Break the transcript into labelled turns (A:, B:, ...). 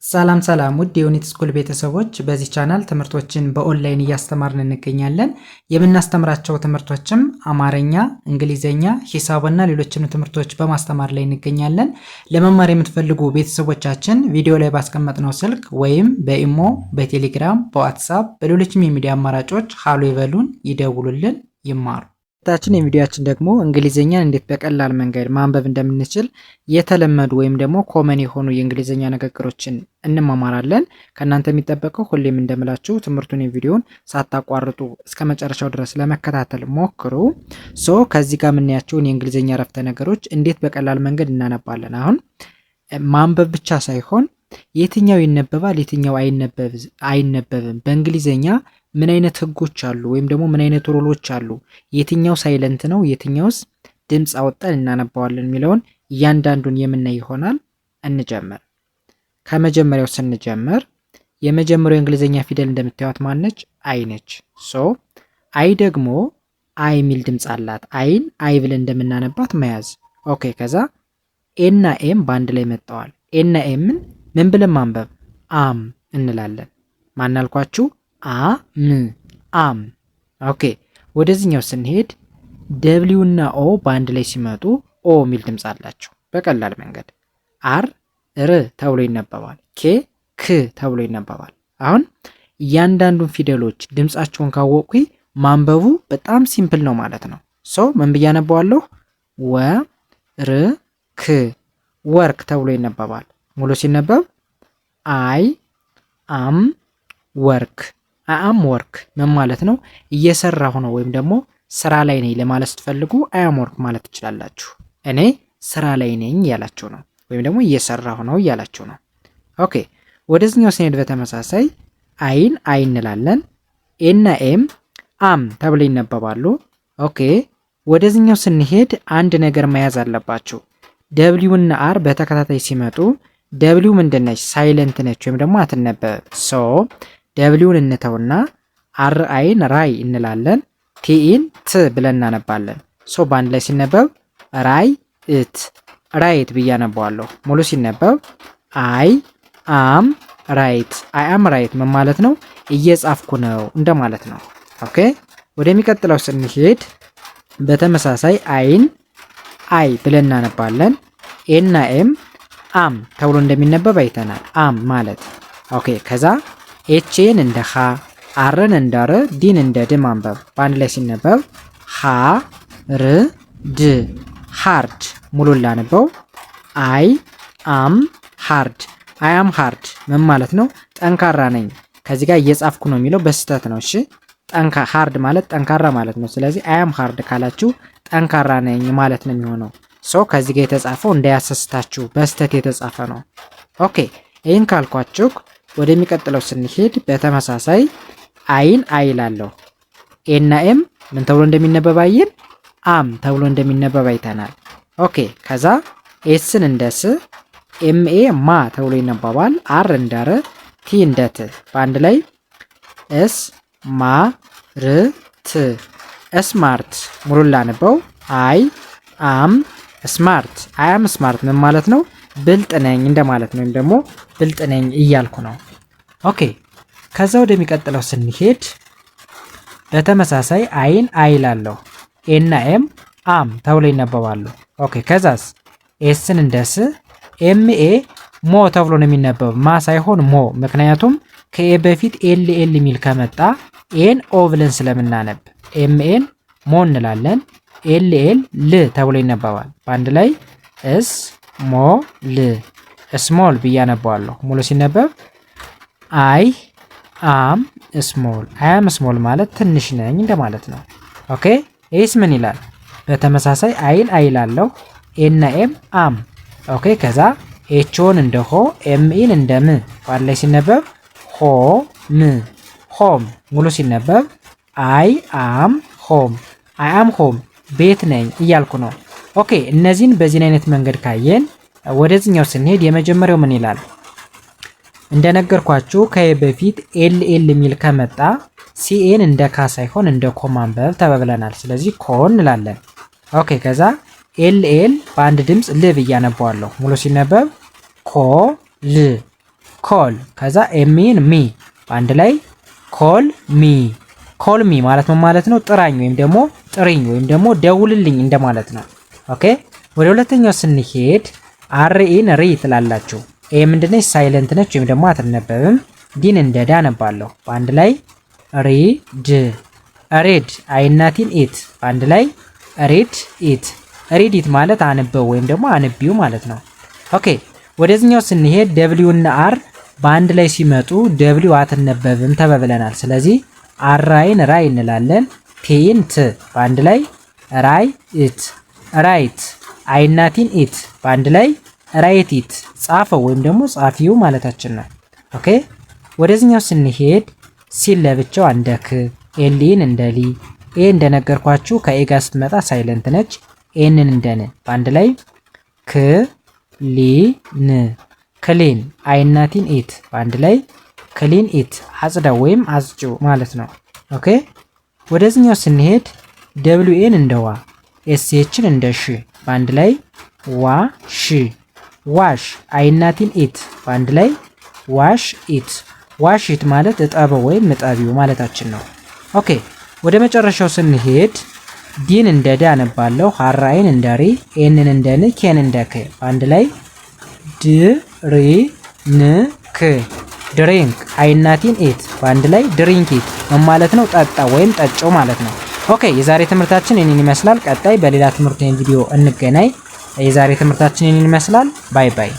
A: ሰላም ሰላም ውድ የዩኒት ስኩል ቤተሰቦች በዚህ ቻናል ትምህርቶችን በኦንላይን እያስተማርን እንገኛለን። የምናስተምራቸው ትምህርቶችም አማርኛ፣ እንግሊዘኛ፣ ሂሳብና ሌሎችንም ትምህርቶች በማስተማር ላይ እንገኛለን። ለመማር የምትፈልጉ ቤተሰቦቻችን ቪዲዮ ላይ ባስቀመጥነው ስልክ ወይም በኢሞ፣ በቴሌግራም፣ በዋትስአፕ በሌሎችም የሚዲያ አማራጮች ሃሎ ይበሉን፣ ይደውሉልን፣ ይማሩ። ታችን የቪዲዮአችን ደግሞ እንግሊዘኛን እንዴት በቀላል መንገድ ማንበብ እንደምንችል የተለመዱ ወይም ደግሞ ኮመን የሆኑ የእንግሊዘኛ ንግግሮችን እንማማራለን። ከእናንተ የሚጠበቀው ሁሌም እንደምላችሁ ትምህርቱን የቪዲዮን ሳታቋርጡ እስከ መጨረሻው ድረስ ለመከታተል ሞክሩ። ከዚህ ጋር የምናያቸውን የእንግሊዘኛ ረፍተ ነገሮች እንዴት በቀላል መንገድ እናነባለን። አሁን ማንበብ ብቻ ሳይሆን የትኛው ይነበባል የትኛው አይነበብም፣ በእንግሊዘኛ ምን አይነት ህጎች አሉ ወይም ደግሞ ምን አይነት ሩሎች አሉ፣ የትኛው ሳይለንት ነው የትኛውስ ድምጽ አወጣን እናነባዋለን የሚለውን እያንዳንዱን የምናይ ይሆናል። እንጀምር። ከመጀመሪያው ስንጀምር የመጀመሪያው እንግሊዘኛ ፊደል እንደምታዩት ማነች? አይ ነች። አይ ደግሞ አይ የሚል ድምጽ አላት። አይን አይ ብለን እንደምናነባት መያዝ። ኦኬ። ከዛ ኤና ኤም በአንድ ላይ መጣዋል። ኤና ኤምን ምን ብለን ማንበብ? አም እንላለን። ማናልኳችሁ? አም። ኦኬ። ወደዚህኛው ስንሄድ ደብሊው እና ኦ በአንድ ላይ ሲመጡ ኦ የሚል ድምጽ አላቸው በቀላል መንገድ። አር ር ተብሎ ይነበባል። ኬ ክ ተብሎ ይነበባል። አሁን እያንዳንዱን ፊደሎች ድምጻቸውን ካወቅኩኝ ማንበቡ በጣም ሲምፕል ነው ማለት ነው። ምን ብዬ አነባዋለሁ? ወ ር ክ ወርክ ተብሎ ይነበባል። ሙሉ ሲነበብ አይ አም ወርክ። አም ወርክ ምን ማለት ነው? እየሰራሁ ነው ወይም ደግሞ ስራ ላይ ነኝ ለማለት ስትፈልጉ አም ወርክ ማለት ትችላላችሁ። እኔ ስራ ላይ ነኝ እያላችሁ ነው፣ ወይም ደግሞ እየሰራሁ ነው እያላችሁ ነው። ኦኬ። ወደዚህኛው ስንሄድ በተመሳሳይ አይን አይ እንላለን። ኤና ኤም አም ተብሎ ይነበባሉ። ኦኬ። ወደዚህኛው ስንሄድ አንድ ነገር መያዝ አለባችሁ። ደብሊው እና አር በተከታታይ ሲመጡ ደብሊው ምንድነች? ሳይለንት ነች ወይም ደግሞ አትነበብ። ደብሊውን እንተውና አር አይን ራይ እንላለን። ቲኢን ት ብለን እናነባለን። በአንድ ላይ ሲነበብ ራይ እት ራይት ብዬ አነባዋለሁ። ሙሉ ሲነበብ አይ አም ራይት። አይ አም ራይት ምን ማለት ነው? እየጻፍኩ ነው እንደማለት ነው። ኦኬ። ወደሚቀጥለው ስንሄድ በተመሳሳይ አይን አይ ብለን እናነባለን። ኤና ኤም አም ተብሎ እንደሚነበብ አይተናል። አም ማለት ኦኬ። ከዛ ኤችን እንደ ሀ፣ አርን እንደ ር፣ ዲን እንደ ድ ማንበብ። በአንድ ላይ ሲነበብ ሀ ር ድ ሃርድ። ሙሉ ላነበው አይ አም ሃርድ። አይ አም ሃርድ ምን ማለት ነው? ጠንካራ ነኝ። ከዚህ ጋር እየጻፍኩ ነው የሚለው በስተት ነው። እሺ፣ ሃርድ ማለት ጠንካራ ማለት ነው። ስለዚህ አይ አም ሃርድ ካላችሁ ጠንካራ ነኝ ማለት ነው የሚሆነው። ከዚህ ጋር የተጻፈው እንዳያሰስታችሁ በስተት የተጻፈ ነው። ኦኬ። ይህን ካልኳችሁ ወደሚቀጥለው ስንሄድ በተመሳሳይ አይን አይ ላለሁ። ኤና ኤም ምን ተብሎ እንደሚነበብ አይን አም ተብሎ እንደሚነበብ አይተናል። ኦኬ። ከዛ ኤስን እንደ ስ፣ ኤምኤ ማ ተብሎ ይነበባል። አር እንደ ር፣ ቲ እንደ ት በአንድ ላይ እስ ማ ር ት ስማርት። ሙሉ ላነበው አይ አም ስማርት። አይ አም ስማርት ምን ማለት ነው? ብልጥ ነኝ እንደማለት ነው፣ ወይም ደግሞ ብልጥ ነኝ እያልኩ ነው። ኦኬ። ከዛ ወደሚቀጥለው ስንሄድ በተመሳሳይ አይን አይ ላለሁ። ኤና ኤም አም ተብሎ ይነበባሉ። ኦኬ። ከዛስ ኤስን እንደ ስ፣ ኤምኤ ሞ ተብሎ ነው የሚነበብ፣ ማ ሳይሆን ሞ። ምክንያቱም ከኤ በፊት ኤል ኤል የሚል ከመጣ ኤን ኦ ብለን ስለምናነብ ኤምኤን ሞ እንላለን። ኤል ኤል ል ተብሎ ይነበባል። በአንድ ላይ እስ ሞ ል ስሞል ብዬ አነባዋለሁ። ሙሉ ሲነበብ አይ አም ስሞል። አይ አም ስሞል ማለት ትንሽ ነኝ እንደማለት ነው። ኦኬ። ኤስ ምን ይላል? በተመሳሳይ አይን አይ ላለሁ። ኤና ኤም አም። ኦኬ። ከዛ ኤችን እንደ ሆ፣ ኤምኢን እንደ ም በአንድ ላይ ሲነበብ ሆ ም ሆም። ሙሉ ሲነበብ አይ አም ሆም። አይ አም ሆም ቤት ነኝ እያልኩ ነው። ኦኬ። እነዚህን በዚህን አይነት መንገድ ካየን ወደዚህኛው ስንሄድ የመጀመሪያው ምን ይላል? እንደነገርኳችሁ ከየ በፊት ኤል ኤል የሚል ከመጣ ሲኤን እንደ ካ ሳይሆን እንደ ኮ ማንበብ ተበብለናል። ስለዚህ ኮ እንላለን። ኦኬ። ከዛ ኤል ኤል በአንድ ድምፅ ል ብዬ አነባዋለሁ። ሙሉ ሲነበብ ኮ ል ኮል ከዛ ኤሚን ሚ በአንድ ላይ ኮል ሚ። ኮል ሚ ማለት ምን ማለት ነው? ጥራኝ ወይም ደግሞ ጥሪኝ ወይም ደግሞ ደውልልኝ እንደማለት ነው። ኦኬ ወደ ሁለተኛው ስንሄድ አርኢን ሪ ትላላችሁ። ኤ ምንድነች? ሳይለንት ነች ወይም ደግሞ አትነበብም። ዲን እንደ ዳ አነባለሁ በአንድ ላይ ሪድ። ሬድ አይናቲን ኢት በአንድ ላይ ሬድ ኢት። ሪድ ኢት ማለት አንበው ወይም ደግሞ አንቢው ማለት ነው። ኦኬ ወደዚህኛው ስንሄድ ደብሊው እና አር በአንድ ላይ ሲመጡ ደብሊው አትነበብም ተበብለናል። ስለዚህ አራይን ራይ እንላለን። ቲን ት በአንድ ላይ ራይ ኢት ራይት። አይናቲን ኢት በአንድ ላይ ራይት ኢት ጻፈው ወይም ደግሞ ጻፊው ማለታችን ነው። ኦኬ ወደዚህኛው ስንሄድ ሲል ለብቻው እንደ ክ፣ ኤሊን እንደ ሊ። ኤ እንደነገርኳችሁ ከኤ ጋር ስትመጣ ሳይለንት ነች። ኤንን እንደ ን በአንድ ላይ ክ ሊ ን ክሊን። አይናቲን ኢት በአንድ ላይ ክሊን ኢት አጽዳው ወይም አጽጪው ማለት ነው። ኦኬ ወደዚህኛው ስንሄድ ደብሊው ኤን እንደ ዋ፣ ኤስኤችን እንደ ሽ በአንድ ላይ ዋ ሽ። ዋሽ አይናቲን ኢት በአንድ ላይ ዋሽ ኢት። ዋሽ ኢት ማለት እጠበው ወይም እጠቢው ማለታችን ነው። ኦኬ ወደ መጨረሻው ስንሄድ ዲን እንደ ዳ አነባለሁ፣ ሃራይን እንደ ሪ፣ ኤንን እንደ ን፣ ኬን እንደ ክ በአንድ ላይ ድ ሪ ን ክ ድሪንክ። አይናቲን ኢት በአንድ ላይ ድሪንክ ኢት ማለት ነው ጠጣ ወይም ጠጪው ማለት ነው። ኦኬ የዛሬ ትምህርታችን ይህንን ይመስላል። ቀጣይ በሌላ ትምህርት ቪዲዮ እንገናኝ። የዛሬ ትምህርታችን ይህንን ይመስላል። ባይ ባይ።